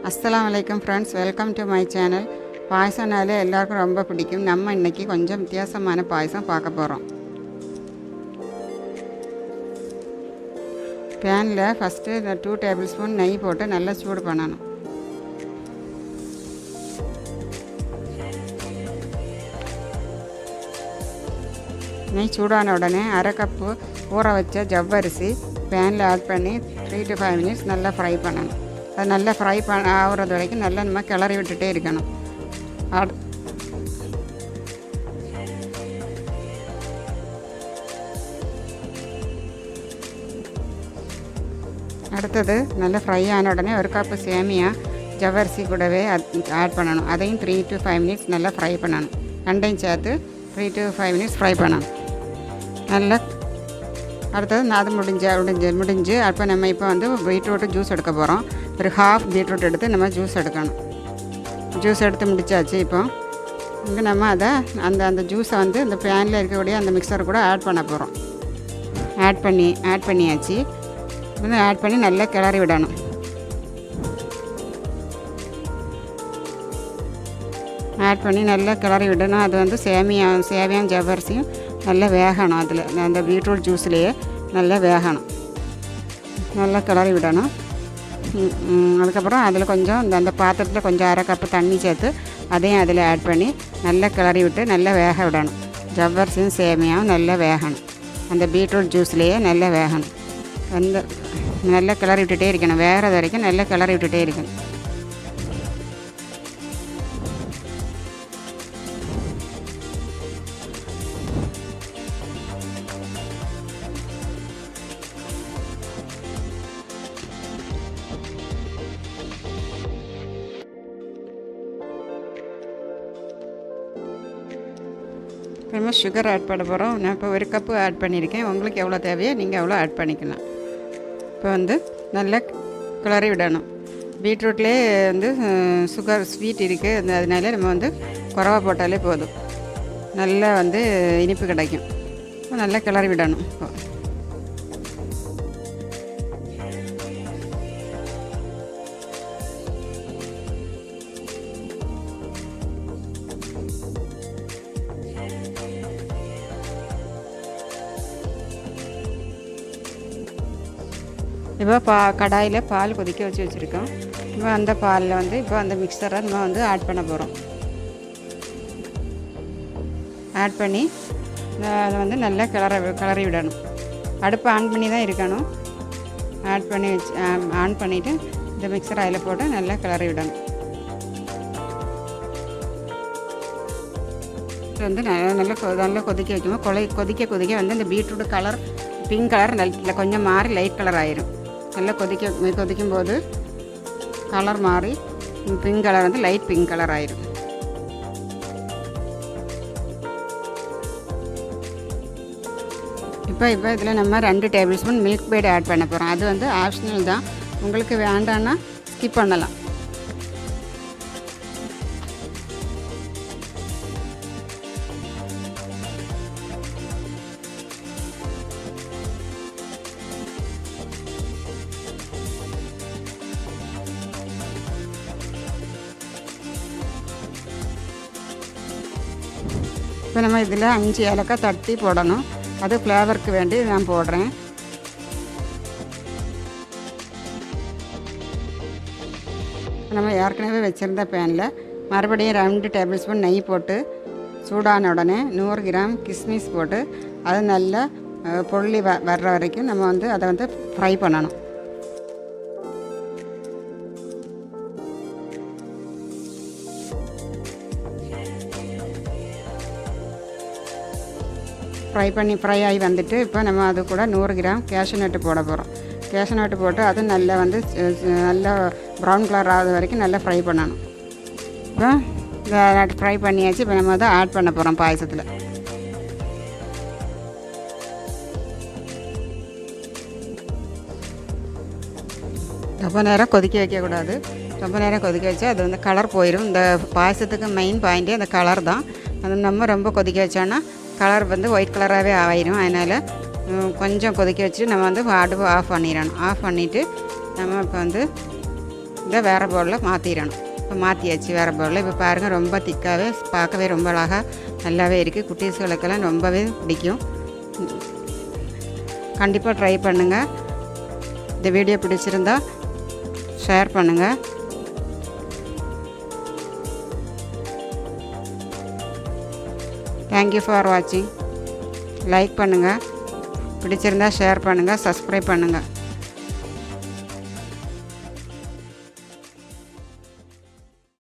அஸ்ஸலாமு அலைக்கும் friends, welcome to my channel. பாயசம்னாலே எல்லாருக்கும் ரொம்ப பிடிக்கும். நம்ம இன்றைக்கி கொஞ்சம் வித்தியாசமான பாயசம் பார்க்க போகிறோம். பேனில் ஃபஸ்ட்டு 2 டேபிள் ஸ்பூன் நெய் போட்டு நல்லா சூடு பண்ணணும். நெய் சூடான உடனே அரை கப்பு ஊற வச்ச ஜவ்வரிசி பேனில் ஆட் பண்ணி 3 to 5 minutes நல்லா ஃப்ரை பண்ணணும். அது நல்லா ஃப்ரை ஆகிறது வரைக்கும் நல்லா நம்ம கிளறி விட்டுட்டே இருக்கணும். அடுத்தது நல்லா ஃப்ரை ஆன உடனே ஒரு கப்பு சேமியா ஜவ்வரிசி கூடவே ஆட் பண்ணணும். அதையும் 3 to 5 minutes நல்லா ஃப்ரை பண்ணணும். ரெண்டையும் சேர்த்து 3 to 5 minutes ஃப்ரை பண்ணணும். நல்லா அடுத்தது அது முடிஞ்சு அப்போ நம்ம இப்போ வந்து பீட்ரூட்டு ஜூஸ் எடுக்க போகிறோம். ஒரு ஹாஃப் பீட்ரூட் எடுத்து நம்ம ஜூஸ் எடுக்கணும். ஜூஸ் எடுத்து முடிச்சாச்சு. இப்போ இங்கே நம்ம அதை அந்த ஜூஸை வந்து இந்த பேனில் இருக்கக்கூடிய அந்த மிக்சர் கூட ஆட் பண்ண போகிறோம். ஆட் பண்ணியாச்சு. வந்து ஆட் பண்ணி நல்லா கிளறி விடணும். ஆட் பண்ணி நல்லா கிளறி விடணும். அது வந்து சேமியாவும் ஜவ்வரிசியும் நல்லா வேகணும். அதில் அந்த பீட்ரூட் ஜூஸ்லேயே நல்லா வேகணும். நல்லா கிளறி விடணும். அதுக்கப்புறம் அதில் கொஞ்சம் அந்த பாத்திரத்தில் கொஞ்சம் அரை கப்பு தண்ணி சேர்த்து அதையும் அதில் ஆட் பண்ணி நல்லா கிளறி விட்டு நல்லா வேக விடணும். ஜவ்வரிசியும் சேமியாவும் நல்லா வேகணும். அந்த பீட்ரூட் ஜூஸ்லேயே நல்லா வேகணும். நல்லா கிளறி விட்டுட்டே இருக்கணும். வேகிறது வரைக்கும் நல்லா கிளறி விட்டுட்டே இருக்கணும். நம்ம சுகர் ஆட் பண்ண போகிறோம். நான் இப்போ ஒரு கப்பு ஆட் பண்ணியிருக்கேன். உங்களுக்கு எவ்வளோ தேவையோ நீங்கள் எவ்வளோ ஆட் பண்ணிக்கலாம். இப்போ வந்து நல்லா கிளறி விடணும். பீட்ரூட்லேயே வந்து சுகர் ஸ்வீட் இருக்குது. அதனால நம்ம வந்து குறவா போட்டாலே போதும். நல்லா வந்து இனிப்பு கிடைக்கும். இப்போ நல்லா கிளறி விடணும். இப்போ கடாயில் பால் கொதிக்க வச்சுருக்கோம். இப்போ அந்த பாலில் வந்து இப்போ அந்த மிக்சரை நம்ம வந்து ஆட் பண்ண போகிறோம். ஆட் பண்ணி அதை வந்து நல்லா கிளறி விடணும். அடுப்பு ஆன் பண்ணி தான் இருக்கணும். ஆன் பண்ணிவிட்டு இந்த மிக்சர் அதில் போட்டு நல்லா கிளறி விடணும். வந்து நல்லா கொதிக்க வைக்கும்போது கொதிக்க வந்து இந்த பீட்ரூட் கலர் பிங்க் கலர் நல்ல கொஞ்சம் மாறி லைட் கலர் ஆயிரும். நல்லா கொதிக்கும் போது கலர் மாறி பிங்க் கலர் வந்து லைட் பிங்க் கலர் ஆயிரும். இப்போ இதில் நம்ம 2 tablespoon Milkmaid add பண்ண போகிறோம். அது வந்து ஆப்ஷனல் தான். உங்களுக்கு வேண்டான்னா ஸ்கிப் பண்ணலாம். இப்போ நம்ம இதில் 5 ஏலக்காய் தட்டி போடணும். அது ஃப்ளேவருக்கு வேண்டி நான் போடுறேன். நம்ம ஏற்கனவே வச்சுருந்த பேனில் மறுபடியும் 2 டேபிள் ஸ்பூன் நெய் போட்டு சூடான உடனே 100 கிராம் கிஸ்மிஸ் போட்டு அது நல்லா பொள்ளி வர்ற வரைக்கும் நம்ம வந்து அதை வந்து ஃப்ரை பண்ணணும். ஃப்ரை ஆகி வந்துட்டு இப்போ நம்ம அது கூட 100 கிராம் கேஷ்யூ நட்டு போட போகிறோம். கேஷ்யூ நட்டு போட்டு அது நல்லா வந்து நல்லா ப்ரௌன் கலர் ஆகுது வரைக்கும் நல்லா ஃப்ரை பண்ணணும். இப்போ இந்த ஃப்ரை பண்ணியாச்சு. இப்போ நம்ம அதை ஆட் பண்ண போகிறோம் பாயசத்தில். ரொம்ப நேரம் கொதிக்க வைக்கக்கூடாது. ரொம்ப நேரம் கொதிக்க வச்சா அது வந்து கலர் போயிடும். இந்த பாயசத்துக்கு மெயின் பாயிண்ட்டே அந்த கலர் தான். அது நம்ம ரொம்ப கொதிக்க வச்சோன்னா கலர் வந்து ஒயிட் கலராகவே ஆயிடும். அதனால் கொஞ்சம் கொதிக்க வச்சுட்டு நம்ம வந்து அடுப்பு ஆஃப் பண்ணிடணும். ஆஃப் பண்ணிவிட்டு நம்ம இப்போ வந்து இதை வேறு பவுலில் மாற்றிடணும். இப்போ மாற்றியாச்சு வேறு பவுலில். இப்போ பாருங்கள் ரொம்ப திக்காகவே பார்க்கவே ரொம்ப அழகாக நல்லாவே இருக்குது. குட்டீஸ்களுக்கெல்லாம் ரொம்பவே பிடிக்கும். கண்டிப்பாக ட்ரை பண்ணுங்கள். இந்த வீடியோ பிடிச்சிருந்தா ஷேர் பண்ணுங்கள். தேங்க்யூ ஃபார் வாட்சிங். லைக் பண்ணுங்கள், பிடிச்சிருந்தா ஷேர் பண்ணுங்கள், சப்ஸ்கிரைப் பண்ணுங்கள்.